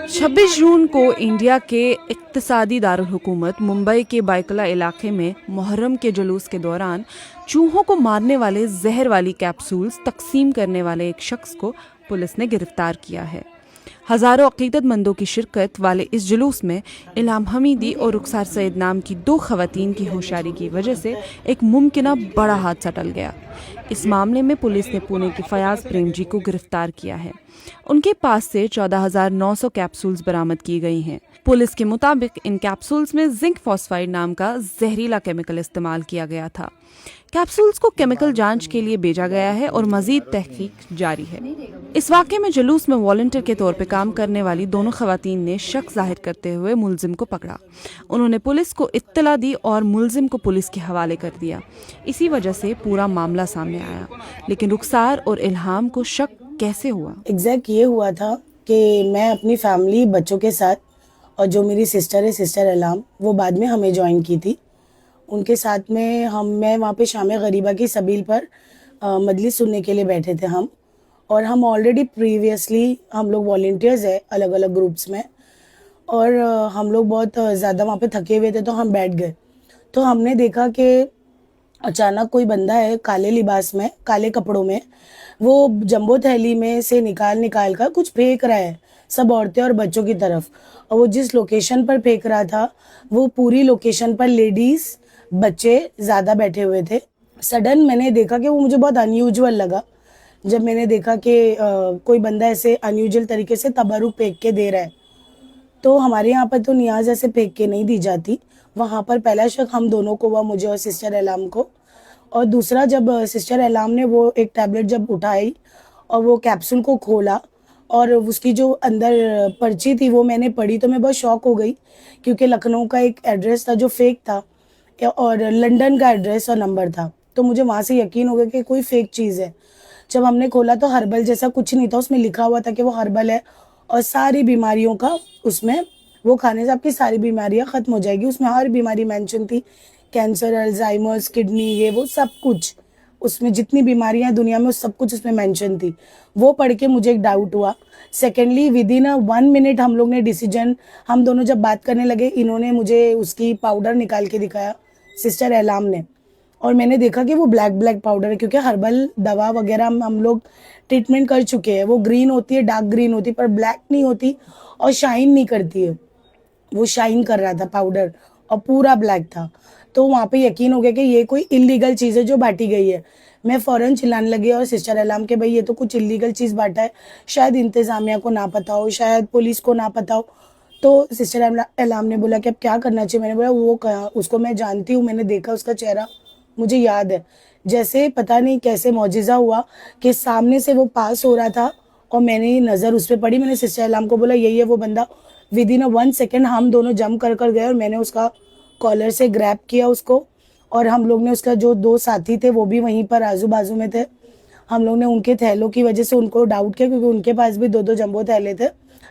26 जून को इंडिया के इक्तिसादी दारुल हुकूमत मुंबई के बायकुला इलाके में मुहर्रम के जुलूस के दौरान चूहों को मारने वाले जहर वाली कैप्सूल्स तकसीम करने वाले एक शख्स को पुलिस ने गिरफ्तार किया है। हजारों अकीदतमंदों की शिरकत वाले इस जुलूस में इल्हाम हमीदी और रुखसार सईद नाम की 2 खवातीन की होशियारी की वजह से एक मुमकिना बड़ा हादसा टल गया। इस मामले में पुलिस ने पुणे के फयाज प्रेमजी को गिरफ्तार किया है। उनके पास से 14,900 कैप्सूल्स बरामद की गई हैं। पुलिस के मुताबिक इन कैप्सूल्स में जिंक फॉस्फाइड नाम का जहरीला केमिकल इस्तेमाल किया गया था। कैप्सूल्स को केमिकल जांच के लिए भेजा गया है और मजीद तहकीक जारी है। इस वाक़े में जुलूस में वॉलंटियर के तौर पर काम करने वाली दोनों खवातीन ने शक जाहिर करते हुए मुलजिम को पकड़ा। उन्होंने पुलिस को इत्तला दी और मुलजिम को पुलिस के हवाले कर दिया। इसी वजह से पूरा मामला सामने आया। लेकिन रुखसार और इल्हाम को शक कैसे हुआ? एग्जैक्ट ये हुआ था कि मैं अपनी फैमिली बच्चों के साथ और जो मेरी सिस्टर है, सिस्टर इल्हाम, वो बाद में हमें ज्वाइन की थी। उनके साथ में मैं वहाँ पे शाम गरीबा की सबील पर मजलिस सुनने के लिए बैठे थे हम ऑलरेडी प्रीवियसली हम लोग वॉलंटियर्स है अलग अलग ग्रुप्स में, और हम लोग बहुत ज़्यादा वहाँ पे थके हुए थे तो हम बैठ गए। तो हमने देखा कि अचानक कोई बंदा है काले लिबास में, काले कपड़ों में, वो जंबो थैली में से निकाल कर कुछ फेंक रहा है सब औरतें और बच्चों की तरफ। और वो जिस लोकेशन पर फेंक रहा था वो पूरी लोकेशन पर लेडीज बच्चे ज़्यादा बैठे हुए थे। सडन मैंने देखा कि वो मुझे बहुत अनयूजुअल लगा जब मैंने देखा कि कोई बंदा ऐसे अनयूजुअल तरीके से तबरुक फेंक के दे रहा है। तो हमारे यहाँ पर तो नियाज ऐसे फेंक के नहीं दी जाती। वहाँ पर पहला शक हम दोनों को हुआ, मुझे और सिस्टर इल्हाम को। और दूसरा, जब सिस्टर इल्हाम ने वो एक टैबलेट जब उठाई और वो कैप्सूल को खोला और उसकी जो अंदर पर्ची थी वो मैंने पढ़ी तो मैं बहुत शॉक हो गई, क्योंकि लखनऊ का एक एड्रेस था जो फेक था और लंदन का एड्रेस और नंबर था। तो मुझे वहाँ से यकीन हो गया कि कोई फेक चीज़ है। जब हमने खोला तो हर्बल जैसा कुछ नहीं था, उसमें लिखा हुआ था कि वो हर्बल है और सारी बीमारियों का उसमें, वो खाने से आपकी सारी बीमारियां ख़त्म हो जाएगी। उसमें हर बीमारी मेंशन थी, कैंसर, अल्जाइमर्स, किडनी, ये वो सब कुछ, उसमें जितनी बीमारियां दुनिया में सब कुछ उसमें मेंशन थी। वो पढ़ के मुझे एक डाउट हुआ। सेकेंडली, विद इन 1 मिनट हम लोग ने डिसीजन, हम दोनों जब बात करने लगे, इन्होंने मुझे उसकी पाउडर निकाल के दिखाया, सिस्टर इल्हाम ने, और मैंने देखा कि वो ब्लैक पाउडर है, क्योंकि हर्बल दवा वगैरह हम लोग ट्रीटमेंट कर चुके हैं। वो ग्रीन होती है, डार्क ग्रीन होती है, पर ब्लैक नहीं होती और शाइन नहीं करती है। वो शाइन कर रहा था पाउडर और पूरा ब्लैक था। तो वहाँ पे यकीन हो गया कि ये कोई इलीगल चीज़ है जो बांटी गई है। मैं फ़ौरन चिल्लाने लगी और सिस्टर इल्हाम के, भाई ये तो कुछ इलीगल चीज़ बांटा है, शायद इंतज़ामिया को ना पता हो, शायद पुलिस को ना पता हो। तो सिस्टर इल्हाम ने बोला कि अब क्या करना चाहिए। मैंने बोला वो कहा, उसको मैं जानती हूँ, मैंने देखा उसका चेहरा, मुझे याद है। जैसे पता नहीं कैसे मौजिज़ा हुआ कि सामने से वो पास हो रहा था और मैंने नज़र उस पर पड़ी। मैंने सिस्टर इल्हाम को बोला यही है वो बंदा। विद इन 1 सेकेंड हम दोनों जम कर गए और मैंने उसका कॉलर से ग्रैब किया उसको, और हम लोग ने उसका जो 2 साथी थे वो भी वहीं पर आजू बाजू में थे। हम लोग ने उनके थैलों की वजह से उनको डाउट किया, क्योंकि उनके पास भी 2-2 जंबो थैले थे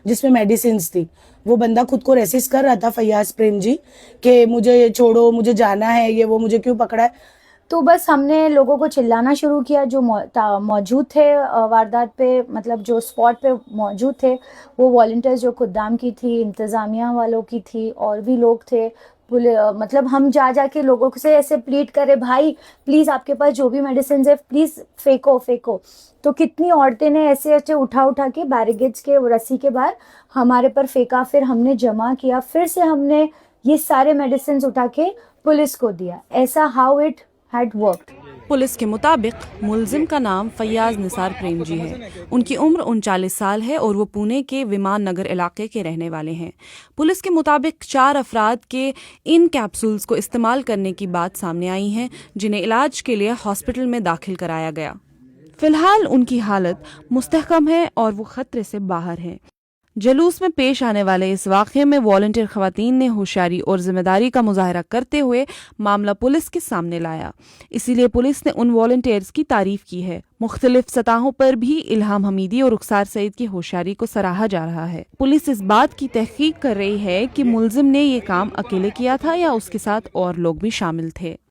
जिसमें मेडिसिन थी। वो बंदा खुद को रेसिस्ट कर रहा था, फयाज प्रेम जी, कि मुझे छोड़ो, मुझे जाना है, ये वो, मुझे क्यों पकड़ा है। तो बस हमने लोगों को चिल्लाना शुरू किया जो मौजूद थे वारदात पे, मतलब जो स्पॉट पे मौजूद थे। वो वॉलंटियर्स जो खुदाम की थी, इंतज़ामिया वालों की थी, और भी लोग थे। मतलब हम जा के लोगों से ऐसे प्लीड करे, भाई प्लीज़ आपके पास जो भी मेडिसिन है प्लीज़ फेंको। तो कितनी औरतें ने ऐसे उठा के बैरिकेड्स के रस्सी के बाहर हमारे पर फेंका। फिर हमने जमा किया, फिर से हमने ये सारे मेडिसिन उठा के पुलिस को दिया। ऐसा how it had worked. Police के मुताबिक मुलजिम का नाम फयाज निसार प्रेम जी है। उनकी उम्र 39 साल है और वो पुणे के विमान नगर इलाके के रहने वाले हैं। पुलिस के मुताबिक 4 अफराद के इन कैप्सूल्स को इस्तेमाल करने की बात सामने आई है, जिन्हें इलाज के लिए हॉस्पिटल में दाखिल कराया गया। फिलहाल उनकी हालत मुस्तहकम है और वो खतरे से बाहर हैं। जुलूस में पेश आने वाले इस वाक़े में वॉलंटियर खवातीन ने होशियारी और जिम्मेदारी का मुजाहरा करते हुए मामला पुलिस के सामने लाया। इसीलिए पुलिस ने उन वॉलंटियर्स की तारीफ की है। मुख्तलिफ सतहों पर भी इल्हाम हमीदी और रुखसार सईद की होशियारी को सराहा जा रहा है। पुलिस इस बात की तहकीक कर रही है कि मुलजिम ने ये काम अकेले किया था या उसके साथ और लोग भी शामिल थे।